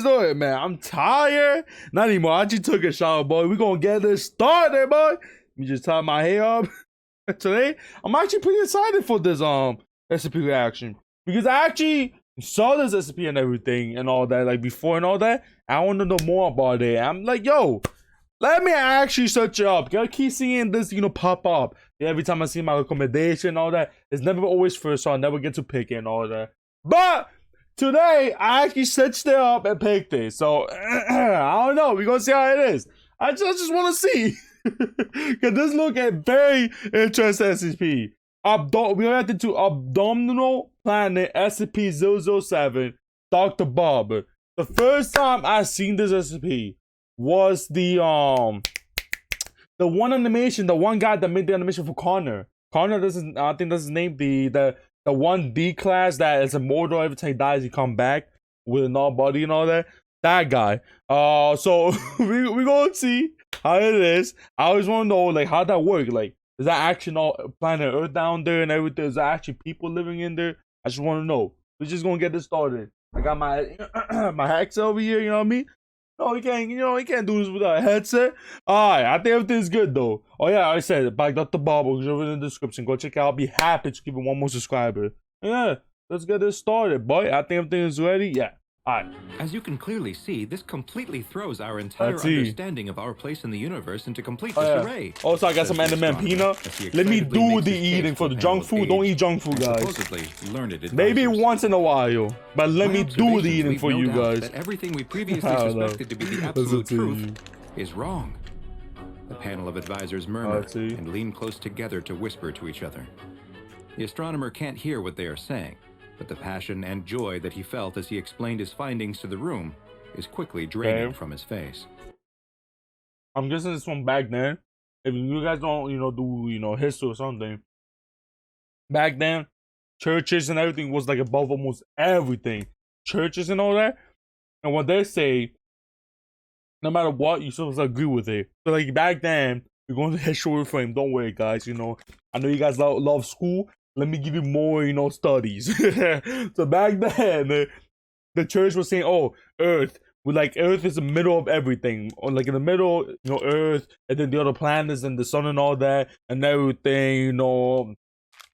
let's do it, man. I'm tired. Not anymore. I just took a shower, boy. We're gonna get this started, boy. Let me just tie my hair up. Today, I'm actually pretty excited for this SCP reaction. Because I actually saw this SCP and everything and all that, like before and all that. I want to know more about it. I'm like, yo, let me actually search it up. I keep seeing this, pop up. Every time I see my recommendation and all that, it's never always first, so I never get to pick it and all that. But today, I actually searched it up and picked it. So, I don't know. We're going to see how it is. I just want to see. Because this look at very interesting SCP. We reacted to Abdominal Planet SCP-007, Dr. Bob. The first time I seen this SCP was the one animation, the one guy that made the animation for Connor. Connor, I think that's his name. The one B class that is immortal. Every time he dies, he come back with a null body and all that. That guy. So we gonna see how it is. I always want to know, like, how that work. Like, is that actually all planet Earth down there and everything? Is that actually people living in there? I just want to know. We're just gonna get this started. I got my my hacks over here. You know what I mean? No, you can't do this without a headset. Alright, I think everything's good though. Oh yeah, I said it. By Dr. Bob, it's over in the description. Go check it out. I'll be happy to give it one more subscriber. Yeah, let's get this started, boy. I think everything is ready. Yeah. Alright. As you can clearly see, this completely throws our entire understanding of our place in the universe into complete disarray. Also, I got some anime peanut. Let me do the eating for the junk food. Don't eat junk food, guys. Maybe once in a while, but let me do the eating for you guys. That everything we previously suspected to be the absolute truth is wrong. The panel of advisors murmur and lean close together to whisper to each other. The astronomer can't hear what they are saying, but the passion and joy that he felt as he explained his findings to the room is quickly draining from his face. I'm guessing this from back then. If you guys don't, do, history or something. Back then, churches and everything was like above almost everything. Churches and all that. And what they say, no matter what, you're supposed to agree with it. So like back then, we're going to history frame. Don't worry, guys. I know you guys love school. Let me give you more, studies. So back then, the church was saying, oh, Earth. Earth is the middle of everything. Or like in the middle, Earth, and then the other planets and the sun and all that, and everything, the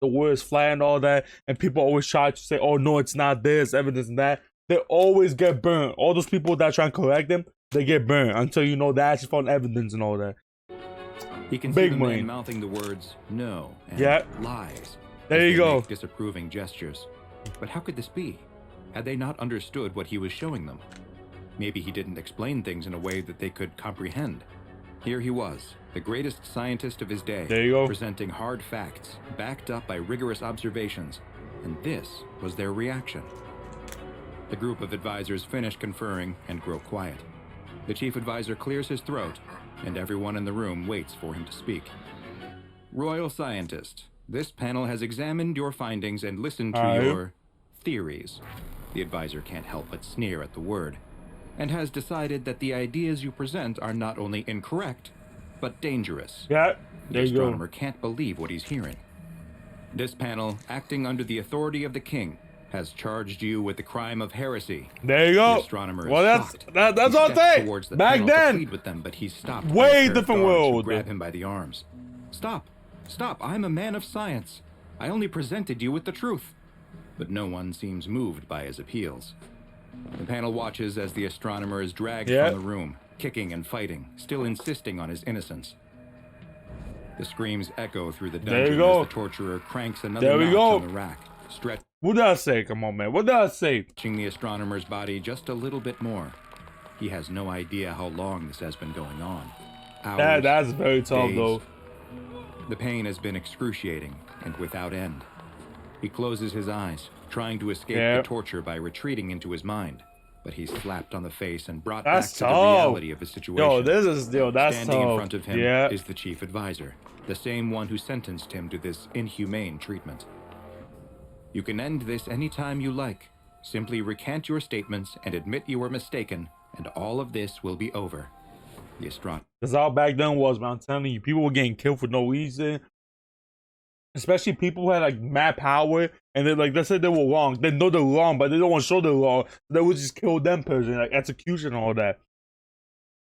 world is flat and all that. And people always try to say, oh, no, it's not this, evidence and that. They always get burnt. All those people that try and correct them, they get burnt until, they actually found evidence and all that. He can see the man mouthing the words, no, and lies. There you go. Disapproving gestures. But how could this be? Had they not understood what he was showing them? Maybe he didn't explain things in a way that they could comprehend. Here he was, the greatest scientist of his day, there you go, presenting hard facts, backed up by rigorous observations, and this was their reaction. The group of advisors finish conferring and grow quiet. The chief advisor clears his throat, and everyone in the room waits for him to speak. Royal Scientist, this panel has examined your findings and listened to your theories. The advisor can't help but sneer at the word, and has decided that the ideas you present are not only incorrect, but dangerous. Yeah, the astronomer can't believe what he's hearing. This panel, acting under the authority of the king, has charged you with the crime of heresy. There you go. The astronomer is that's all day. Back then, with them, but he's stopped. Way different world. Grab him by the arms. Stop. Stop, I'm a man of science. I only presented you with the truth. But no one seems moved by his appeals. The panel watches as the astronomer is dragged from the room, kicking and fighting, still insisting on his innocence. The screams echo through the dungeon as the torturer cranks another notch on the rack, What did I say? Come on, man. What did I say? Stretching the astronomer's body just a little bit more. He has no idea how long this has been going on. Hours, that's very tough, days. though. The pain has been excruciating and without end. He closes his eyes, trying to escape the torture by retreating into his mind. But he's slapped on the face and brought back to the reality of his situation. That's Standing tough. in front of him is the chief advisor, the same one who sentenced him to this inhumane treatment. You can end this anytime you like. Simply recant your statements and admit you were mistaken, and all of this will be over. The astronomer. That's how back then was, man. I'm telling you, people were getting killed for no reason. Especially people who had like mad power and then like they said they were wrong. They know they're wrong, but they don't want to show they're wrong. They would just kill them person, like execution and all that.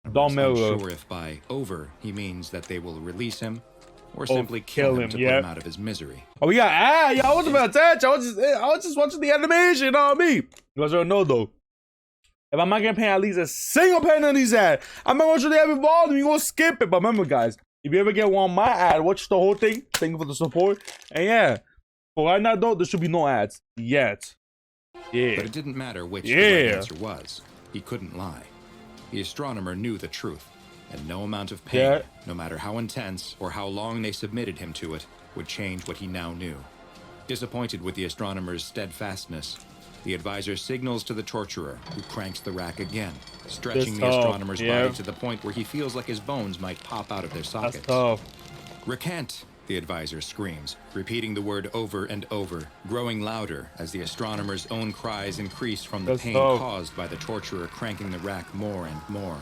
I'm not sure if by over he means that they will release him, or simply kill him to put him out of his misery. Oh, we got yeah, I wasn't paying attention. I was just watching the animation. You know what I mean? You guys don't know though. If I'm not gonna pay at least a single penny on these ads, I'm not gonna show the every volume. You gonna skip it. But remember, guys, if you ever get one on my ad, watch the whole thing. Thank you for the support. And yeah, for right now though, there should be no ads yet. Yeah. But it didn't matter which the right answer was. He couldn't lie. The astronomer knew the truth, and no amount of pain, no matter how intense or how long they submitted him to it, would change what he now knew. Disappointed with the astronomer's steadfastness, the advisor signals to the torturer, who cranks the rack again, stretching the astronomer's body to the point where he feels like his bones might pop out of their sockets. That's tough. Recant, the advisor screams, repeating the word over and over, growing louder as the astronomer's own cries increase from the pain caused by the torturer cranking the rack more and more.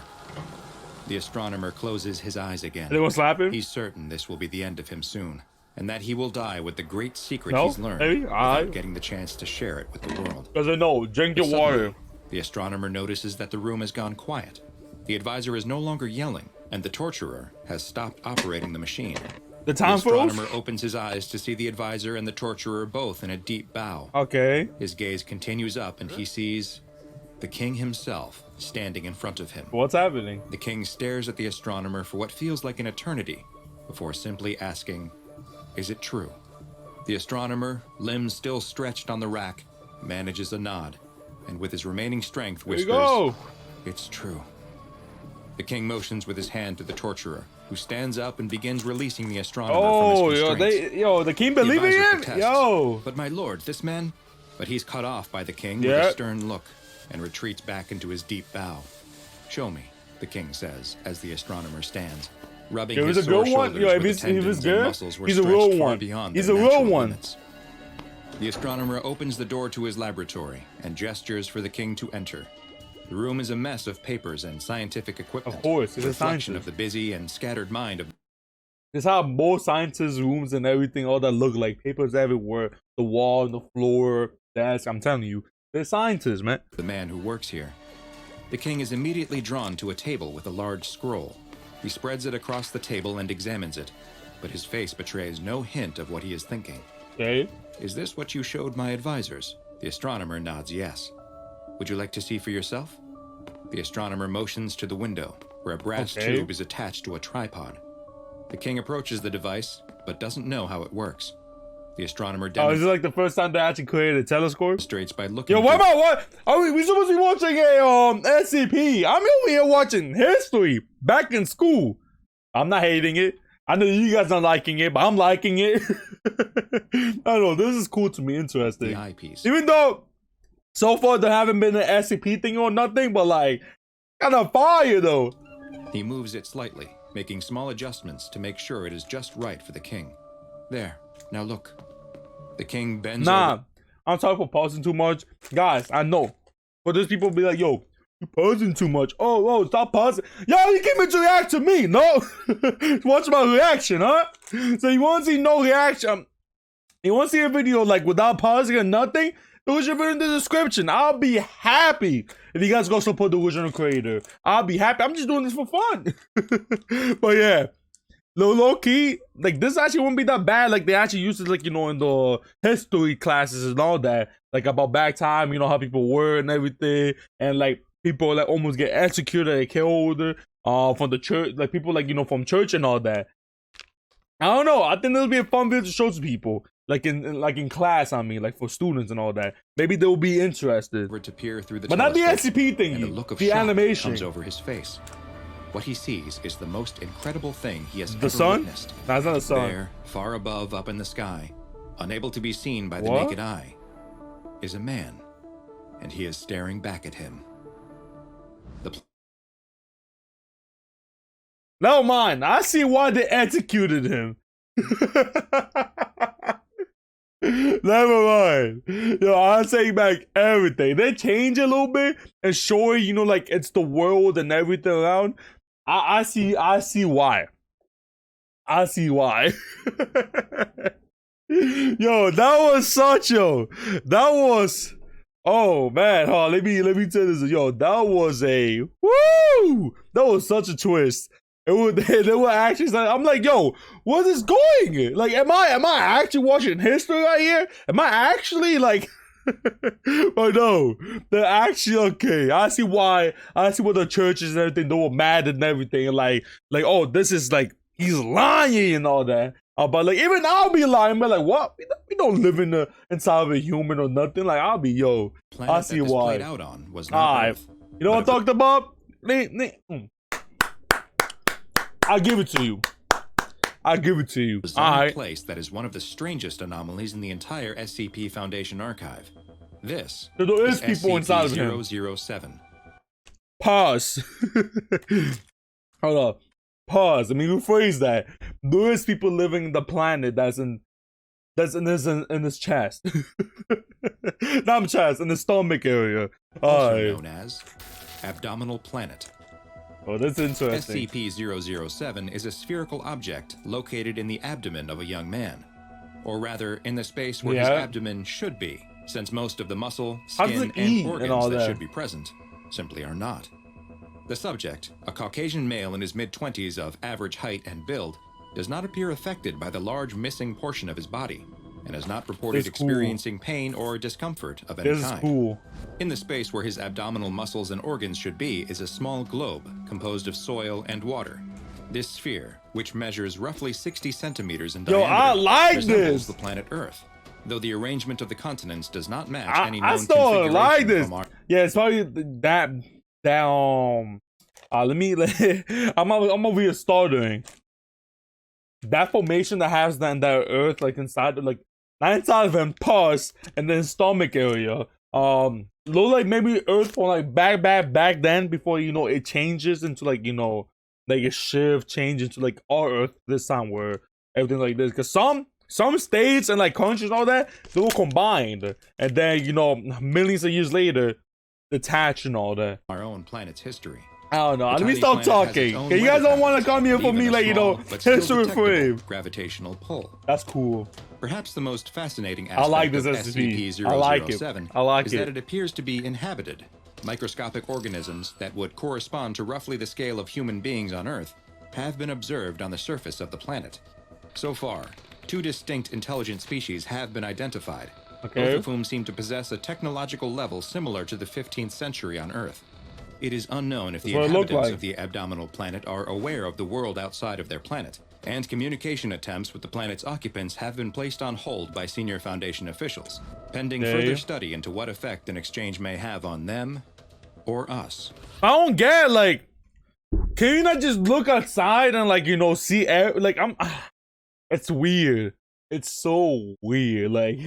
The astronomer closes his eyes again. They will slap him? He's certain this will be the end of him soon, and that he will die with the great secret he's learned without getting the chance to share it with the world. Because I know, drink your water. The astronomer notices that the room has gone quiet. The advisor is no longer yelling, and the torturer has stopped operating the machine. The astronomer opens his eyes to see the advisor and the torturer both in a deep bow. Okay. His gaze continues up, and he sees the king himself standing in front of him. What's happening? The king stares at the astronomer for what feels like an eternity, before simply asking, "Is it true?" The astronomer, limbs still stretched on the rack, manages a nod, and with his remaining strength whispers, "It's true." The king motions with his hand to the torturer, who stands up and begins releasing the astronomer from his constraints. The king believing him? But my lord, this man... But he's cut off by the king with a stern look, and retreats back into his deep bow. "Show me," the king says, as the astronomer stands, rubbing his sore shoulders where the tendons and muscles were stretched far beyond their natural limits. The astronomer opens the door to his laboratory and gestures for the king to enter. The room is a mess of papers and scientific equipment. Of course, it's a reflection of the busy and scattered mind of... It's how most scientists' rooms and everything, all that look like. Papers everywhere. The wall, the floor, desk. I'm telling you, they're scientists, man. The man who works here. The king is immediately drawn to a table with a large scroll. He spreads it across the table and examines it, but his face betrays no hint of what he is thinking. Okay. "Is this what you showed my advisors?" The astronomer nods yes. "Would you like to see for yourself?" The astronomer motions to the window, where a brass tube is attached to a tripod. The king approaches the device, but doesn't know how it works. The astronomer is it like the first time they actually created a telescope? Demonstrates by looking... Yo, what? Are we supposed to be watching a SCP? I'm over here watching history back in school. I'm not hating it. I know you guys not liking it, but I'm liking it. I don't know. This is cool to me. Interesting. The eyepiece. Even though so far there haven't been an SCP thing or nothing, but like kind of fire though. He moves it slightly, making small adjustments to make sure it is just right for the king. There. Now look. The king bends over. I'm sorry for pausing too much. Guys, I know. But there's people be like, yo, you pausing too much. Oh, stop pausing. Yo, you came in to react to me, no? Watch my reaction, huh? So you want to see no reaction? You want to see a video like without pausing or nothing? There's your video in the description. I'll be happy if you guys go support the original creator. I'll be happy. I'm just doing this for fun. But yeah. Low key, like this actually wouldn't be that bad. Like they actually used it, like, you know, in the history classes and all that, like about back time, you know, how people were and everything, and like people like almost get executed and killed from the church, like people like, you know, from church and all that. I don't know. I think it'll be a fun video to show to people, like in class. I mean, like for students and all that. Maybe they'll be interested. To peer through the but not the SCP thing. And a look of the shock animation comes over his face. What he sees is the most incredible thing he has ever witnessed. That's not the sun. There, far above up in the sky, unable to be seen by the naked eye, is a man, and he is staring back at him. Never mind. I see why they executed him. Never mind. Yo, I'll take back everything. They change a little bit and show you know, like it's the world and everything around. I see why. I see why. Yo, that was such that was oh man, let me tell this. Yo, that was a woo! That was such a twist. They were actually I'm like, yo, what is going? Like, am I actually watching history right here? Am I actually like but no, they're actually okay. I see what the churches and everything, they were mad and everything, like oh, this is like he's lying and all that. But like even I'll be lying, but like what? We don't live in the inside of a human or nothing. Like I'll be I see why. Out on was Alright, you know what I talked about? I'll give it to you. I'll give it to you. A place that is one of the strangest anomalies in the entire SCP Foundation archive. This there is people inside of him. SCP-007. Pause. Hold up. Pause. Let me rephrase that. There is people living in the planet that's in his chest. Not in chest, in the stomach area. Also known as Abdominal Planet. Oh, that's interesting. SCP-007 is a spherical object located in the abdomen of a young man. Or rather, in the space where his abdomen should be, since most of the muscle, skin, and organs that should be present simply are not. The subject, a Caucasian male in his mid-20s of average height and build, does not appear affected by the large missing portion of his body, and has not reported experiencing pain or discomfort of any kind. In the space where his abdominal muscles and organs should be is a small globe composed of soil and water. This sphere, which measures roughly 60 centimeters in diameter, resembles the planet Earth, though the arrangement of the continents does not match any known configuration from our... Yeah, it's probably that I'm over here starting. That formation that has that Earth like inside, like not inside of him, pause, and then stomach area. Look like maybe Earth from like back then before it changes into like like a shift change into like our Earth this time where everything like this. Cause some states and like countries and all that, they were combined, and then millions of years later detached and all that. Our own planet's history. I don't know. Let me stop talking. Okay, you guys don't want to come here for me like history frame. Gravitational pull. That's cool. Perhaps the most fascinating aspect I like this of SCP. SCP-007 I like it. is that it appears to be inhabited. Microscopic organisms that would correspond to roughly the scale of human beings on Earth have been observed on the surface of the planet. So far, 2 distinct intelligent species have been identified, both of whom seem to possess a technological level similar to the 15th century on Earth. It is unknown if the inhabitants of the abdominal planet are aware of the world outside of their planet, and communication attempts with the planet's occupants have been placed on hold by senior Foundation officials, pending further study into what effect an exchange may have on them or us. I don't get like, can you not just look outside and like see like it's weird. It's so weird. Like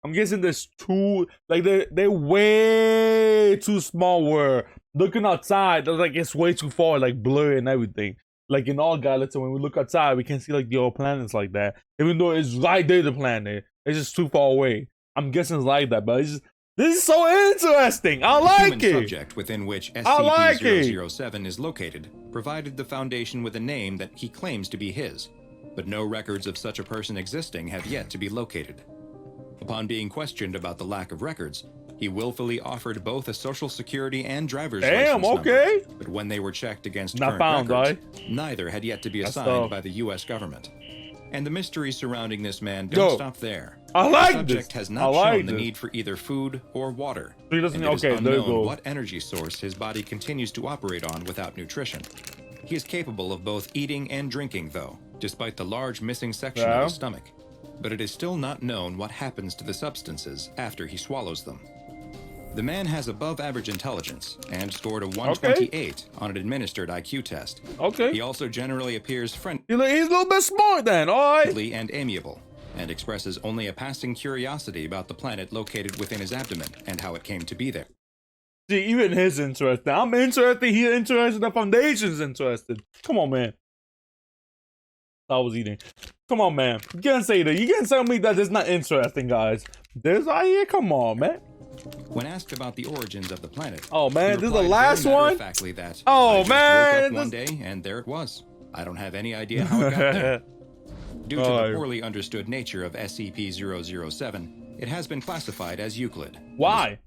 I'm guessing there's two, like they're way too small. Where looking outside, like it's way too far, like blurry and everything. Like in our galaxy, when we look outside, we can't see like the other planets like that. Even though it's right there, the planet, it's just too far away. I'm guessing it's like that, but this is so interesting. I like it. The subject within which SCP-007 is located provided the Foundation with a name that he claims to be his, but no records of such a person existing have yet to be located. Upon being questioned about the lack of records, he willfully offered both a social security and driver's license number, but when they were checked against current records, neither had yet to be assigned by the U.S. government. And the mysteries surrounding this man don't stop there. The subject has not shown the need for either food or water, and it is unknown what energy source his body continues to operate on without nutrition. He is capable of both eating and drinking, though, despite the large missing section of his stomach. But it is still not known what happens to the substances after he swallows them. The man has above-average intelligence and scored a 128 on an administered IQ test. He also generally appears friendly. He's a little bit smart then, friendly and amiable, and expresses only a passing curiosity about the planet located within his abdomen and how it came to be there. See, even his interested. I'm interested. He's interested. The Foundation's interested. Come on, man. I was eating. Come on, man. You can't say that. You can't tell me that it's not interesting, guys. This right here. Come on, man. When asked about the origins of the planet, oh man, this is the last one. That oh man, woke up one day and there it was. I don't have any idea how it got there. Due to the poorly understood nature of SCP-007, it has been classified as Euclid. Why?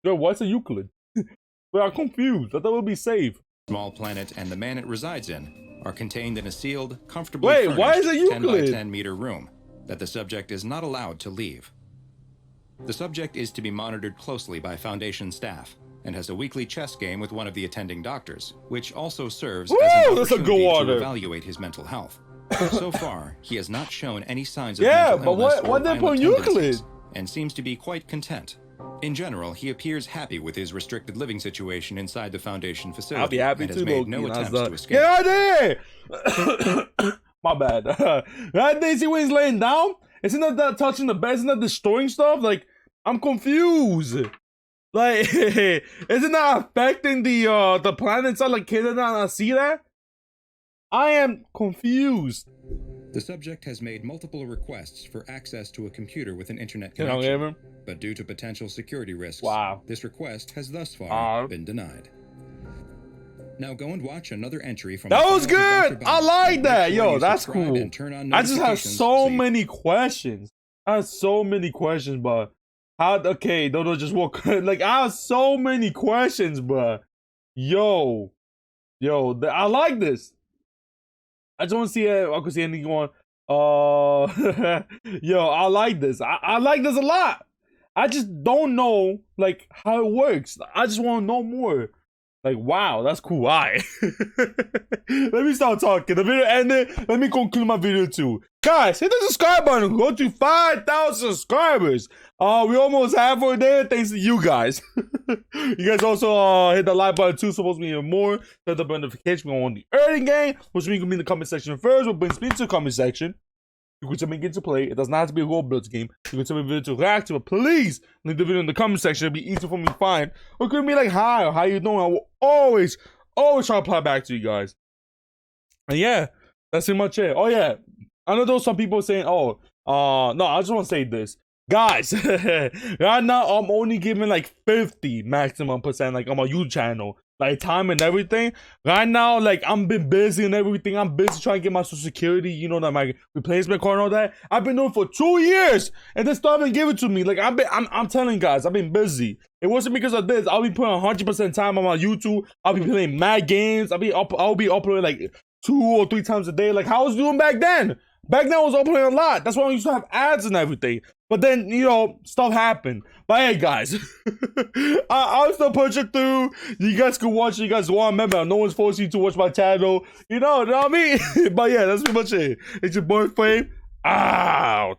Yo, what's a Euclid? We are confused. I thought it would be safe. The small planet and the man it resides in are contained in a sealed, comfortably furnished why is it 10 by Euclid? 10 meter room that the subject is not allowed to leave. The subject is to be monitored closely by Foundation staff and has a weekly chess game with one of the attending doctors, which also serves as an opportunity to evaluate his mental health. So far, he has not shown any signs of mental illness or violent tendencies, and seems to be quite content. In general, he appears happy with his restricted living situation inside the Foundation facility. I'll be happy and too, has made no attempts to escape. Get out there! My bad. That Daisy when he's laying down? Isn't that touching the bed? Isn't that destroying stuff? Like, I'm confused. Like, isn't that affecting the planet inside? Like, can they not see that? I am confused. The subject has made multiple requests for access to a computer with an internet Can I connection, give him? but due to potential security risks, this request has thus far been denied. Now go and watch another entry from... That was good! I like that! Yo, that's cool. I just have so many questions. I have so many questions, but... Okay, don't just walk... Like, I have so many questions, but... Yo, I like this. I just want to see it. I could see anyone. Yo, I like this. I like this a lot. I just don't know, like, how it works. I just want to know more. Like, wow, that's cool. Alright. Let me start talking. The video ended. Let me conclude my video too. Guys, hit the subscribe button. Go to 5,000 subscribers. We almost halfway there thanks to you guys. You guys also hit the like button too. Supposed to be even more. Hit the notification on the earning game, which means you can be in the comment section first. What brings me to the comment section. You can tell me get to play. It does not have to be a Roblox game. You can tell me a video to react to it. Please leave the video in the comment section. It'll be easy for me to find. Or it could be like, hi, or how you doing? I will always try to reply back to you guys. And yeah, that's pretty much it. Oh yeah, I know there's some people saying, no, I just want to say this. Guys, right now I'm only giving like 50 maximum percent like on my YouTube channel. Like time and everything. Right now, like I'm been busy and everything. I'm busy trying to get my social security, you know, that my replacement card and all that. I've been doing it for 2 years, and they still haven't given it to me. Like I'm telling you guys, I've been busy. It wasn't because of this. I'll be putting 100% time on my YouTube. I'll be playing mad games. I'll be uploading like 2 or 3 times a day. Like how I was doing back then. Back then I was uploading a lot. That's why I used to have ads and everything. But then, you know, stuff happened. But hey, guys, I'll still push it through. You guys can watch it. You guys want. Remember, no one's forcing you to watch my channel. You know what I mean? But yeah, that's pretty much it. It's your boy Flame. Out.